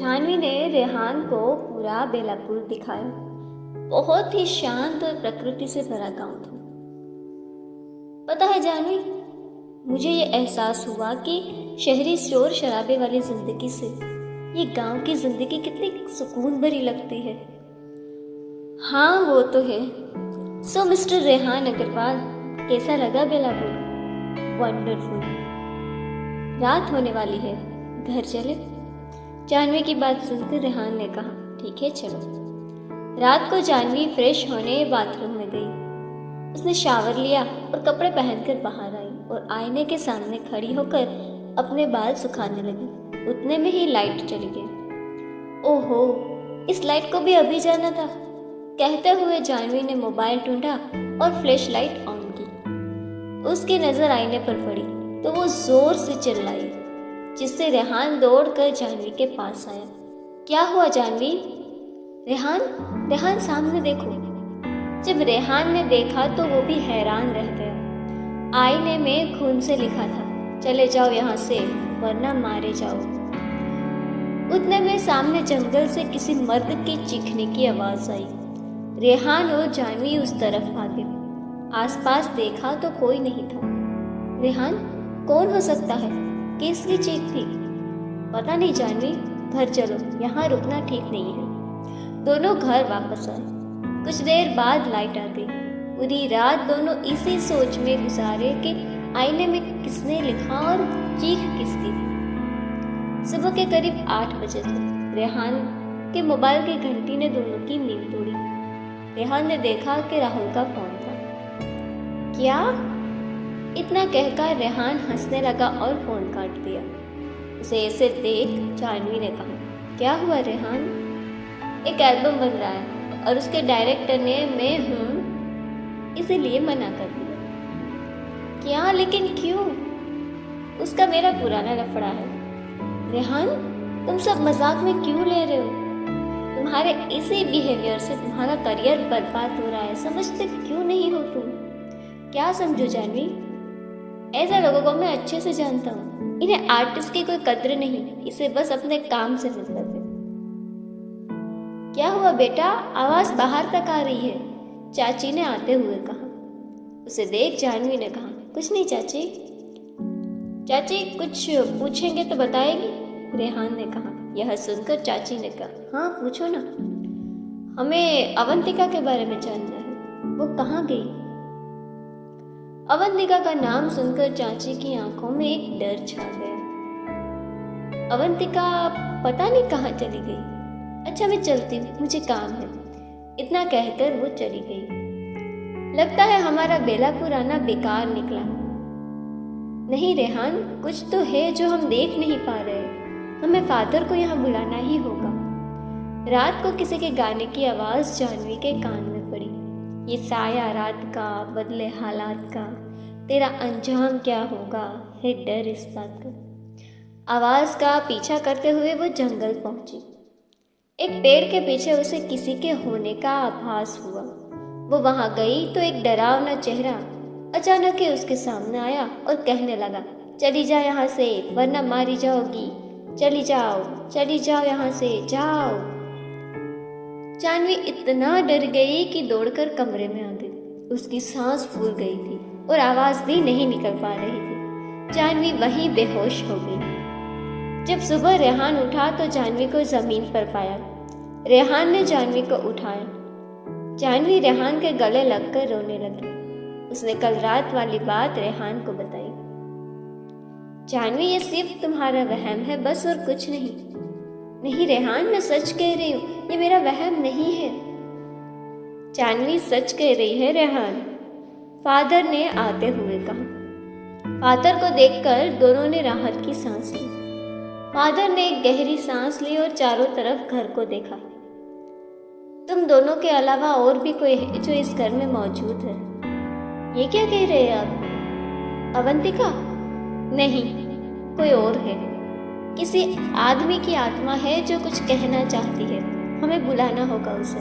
जाह्नवी ने रेहान को पूरा बेलापुर दिखाया। बहुत ही शांत और प्रकृति से भरा गांव था। पता है जाह्नवी, मुझे ये एहसास हुआ कि शहरी शोर शराबे वाली जिंदगी से ये गांव की जिंदगी कितनी सुकून भरी लगती है। हाँ वो तो है। सो मिस्टर रेहान अग्रवाल, कैसा लगा बेलापुर? वंडरफुल। रात होने वाली है, घर चले? जाह्नवी की बात सुनकर रेहान ने कहा, ठीक है चलो। रात को जाह्नवी फ्रेश होने बाथरूम में गई। उसने शावर लिया और कपड़े पहनकर बाहर आई और आईने के सामने खड़ी होकर अपने बाल सुखाने लगी। उतने में ही लाइट चली गई। ओहो, इस लाइट को भी अभी जाना था, कहते हुए जाह्नवी ने मोबाइल ढूंढा और फ्लैश लाइट ऑन की। उसकी नजर आईने पर पड़ी तो वो जोर से चिल्लाई, जिससे रेहान दौड़कर जाह्नवी के पास आया। क्या हुआ जाह्नवी? रेहान, रेहान सामने देखो। जब रेहान ने देखा तो वो भी हैरान रह गया। आईने में खून से लिखा था, चले जाओ यहाँ से वरना मारे जाओ। उतने में सामने जंगल से किसी मर्द के चीखने की आवाज आई। रेहान और जाह्नवी उस तरफ भागे। आसपास देखा तो कोई नहीं था। रेहान, कौन हो सकता है? किसकी चीख थी? पता नहीं जाह्नवी, घर चलो, यहाँ रुकना ठीक नहीं है। दोनों घर वापस आए। कुछ देर बाद लाइट आ गई। पूरी रात दोनों इसी सोच में गुजारे कि आईने में किसने लिखा और चीख किसकी थी। सुबह के करीब 8 बजे थे। रेहान के मोबाइल की घंटी ने दोनों की नींद तोड़ी। रेहान ने देखा कि राहुल का फोन था। क्या? इतना कहकर रेहान हंसने लगा और फोन काट दिया। उसे ऐसे देख जाह्नवी ने कहा, क्या हुआ रेहान? एक एल्बम बन रहा है और उसके डायरेक्टर ने मैं हूँ इसीलिए मना कर दिया। क्या? लेकिन क्यों? उसका मेरा पुराना लफड़ा है। रेहान, तुम सब मजाक में क्यों ले रहे हो? तुम्हारे इसी बिहेवियर से तुम्हारा करियर बर्बाद हो रहा है, समझते क्यों नहीं हो तुम? क्या समझो जाह्नवी, ऐसे लोगों को मैं अच्छे से जानता हूँ। इन्हें आर्टिस्ट की कोई कद्र नहीं, इसे बस अपने काम से मतलब है। क्या हुआ बेटा? आवाज बाहर तक आ रही है, चाची ने आते हुए कहा। उसे देख जाह्नवी ने कहा, कुछ नहीं चाची। चाची कुछ पूछेंगे तो बताएगी? रेहान ने कहा। यह सुनकर चाची ने कहा, हाँ पूछो ना, हमें अवंतिका के बारे में जानना है। वो कहाँ गई? अवंतिका का नाम सुनकर चाची की आंखों में एक डर छा गया। अवंतिका पता नहीं कहाँ चली गई। अच्छा मैं चलती हूँ, मुझे काम है। इतना कहकर वो चली गई। लगता है हमारा बेलापुर आना बेकार निकला। नहीं रेहान, कुछ तो है जो हम देख नहीं पा रहे। हमें फादर को यहाँ बुलाना ही होगा। रात को किसी के गाने की आवाज जाह्नवी के कान में पड़ी। ये साया रात का, बदले हालात का, तेरा अंजाम क्या होगा, है डर इस बात का। आवाज का पीछा करते हुए वो जंगल पहुंची। एक पेड़ के पीछे उसे किसी के होने का आभास हुआ। वो वहां गई तो एक डरावना चेहरा अचानक ही उसके सामने आया और कहने लगा, चली जा यहाँ से वरना मारी जाओगी। चली जाओ यहाँ से, जाओ। जाह्नवी इतना डर गई कि दौड़कर कमरे में आ गई। उसकी सांस फूल गई थी और आवाज भी नहीं निकल पा रही थी। जाह्नवी वहीं बेहोश हो गई। जब सुबह रेहान उठा तो जाह्नवी को जमीन पर पाया। रेहान ने जाह्नवी को उठाया। जाह्नवी रेहान के गले लगकर रोने लगी। उसने कल रात वाली बात रेहान को बताई। जाह्नवी, ये सिर्फ तुम्हारा वहम है बस, और कुछ नहीं। नहीं रेहान, मैं सच कह रही हूँ, ये मेरा वहम नहीं है। जाह्नवी सच कह रही है रेहान, फादर ने आते हुए कहा। फादर को देखकर दोनों ने राहत की सांस ली। फादर ने एक गहरी सांस ली और चारों तरफ घर को देखा। तुम दोनों के अलावा और भी कोई है जो इस घर में मौजूद है। ये क्या कह रहे हैं आप? अवंतिका? नहीं, कोई और है। किसी आदमी की आत्मा है जो कुछ कहना चाहती है। हमें बुलाना होगा उसे।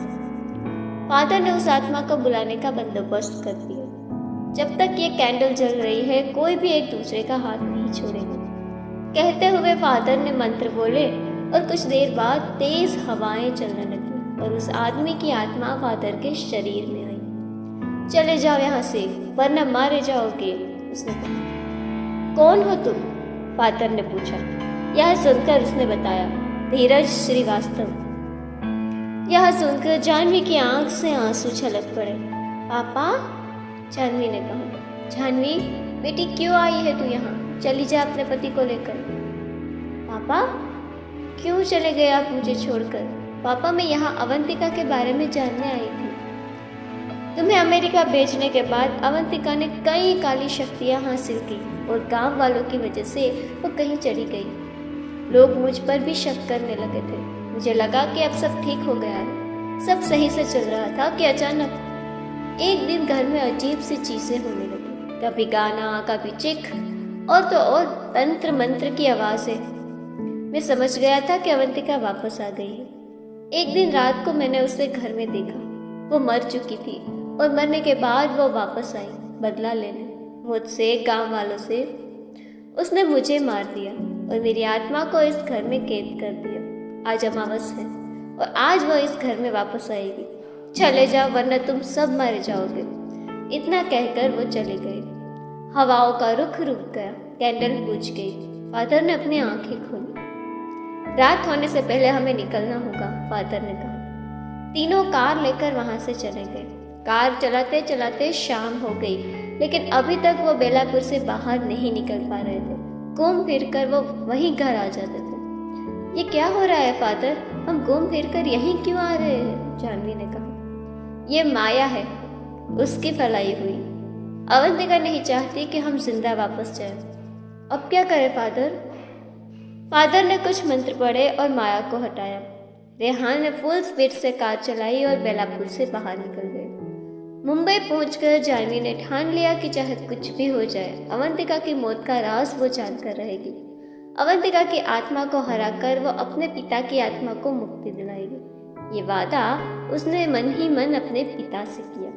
फादर ने उस आत्मा को बुलाने का बंदोबस्त कर दिया। जब तक ये कैंडल जल रही है कोई भी एक दूसरे का हाथ नहीं छोड़ेगा। कहते हुए फादर ने मंत्र बोले और कुछ देर बाद तेज हवाएं चलने लगी और उस आदमी की आत्मा फादर के शरीर में आई। चले जाओ यहाँ से वरना मारे जाओगे, उसने कहा। कौन हो तुम? फादर ने पूछा। यह सुनकर उसने बताया, धीरज श्रीवास्तव। यह सुनकर जानवी की आंख से आंसू छलक पड़े। पापा, जानवी ने कहा। जानवी बेटी, क्यों आई है तू यहाँ? चली जा अपने पति को लेकर। पापा, क्यों चले गए आप मुझे छोड़कर? पापा, मैं यहाँ अवंतिका के बारे में जानने आई थी। तुम्हें अमेरिका भेजने के बाद अवंतिका ने कई काली शक्तियाँ हासिल की और गांव वालों की वजह से वो कहीं चली गई। लोग मुझ पर भी शक करने लगे थे। मुझे लगा कि अब सब ठीक हो गया है, सब सही से चल रहा था कि अचानक एक दिन घर में अजीब सी चीजें होने लगी। कभी गाना, कभी चीख और तो और तंत्र मंत्र की आवाजें। मैं समझ गया था कि अवंतिका वापस आ गई है। एक दिन रात को मैंने उसे घर में देखा। वो मर चुकी थी और मरने के बाद वो वापस आई बदला लेने मुझसे, गांव वालों से। उसने मुझे मार दिया और मेरी आत्मा को इस घर में कैद कर दिया। आज अमावस है और आज वो इस घर में वापस आएगी। चले जाओ वरना तुम सब मारे जाओगे। इतना कहकर वो चले गए। हवाओं का रुख रुक गया, कैंडल बुझ गई। फादर ने अपनी आंखें खोली। रात होने से पहले हमें निकलना होगा, फादर ने कहा। तीनों कार लेकर वहां से चले गए। कार चलाते चलाते शाम हो गई, लेकिन अभी तक वो बेलापुर से बाहर नहीं निकल पा रहे थे। घूम फिर कर वो वहीं घर आ जाते थे। ये क्या हो रहा है फादर? हम घूम फिर कर यहीं क्यों आ रहे हैं? जानवी ने कहा। ये माया है, उसकी फैलाई हुई। अवंतिका नहीं चाहती कि हम जिंदा वापस जाएं। अब क्या करें फादर? फादर ने कुछ मंत्र पढ़े और माया को हटाया। रेहान ने फुल स्पीड से कार चलाई और बेलापुर से बाहर निकल गए। मुंबई पहुंचकर जानवी ने ठान लिया कि चाहे कुछ भी हो जाए, अवंतिका की मौत का राज वो जानकर रहेगी। अवंतिका की आत्मा को हराकर वो अपने पिता की आत्मा को मुक्ति दिलाएगी। ये वादा उसने मन ही मन अपने पिता से किया।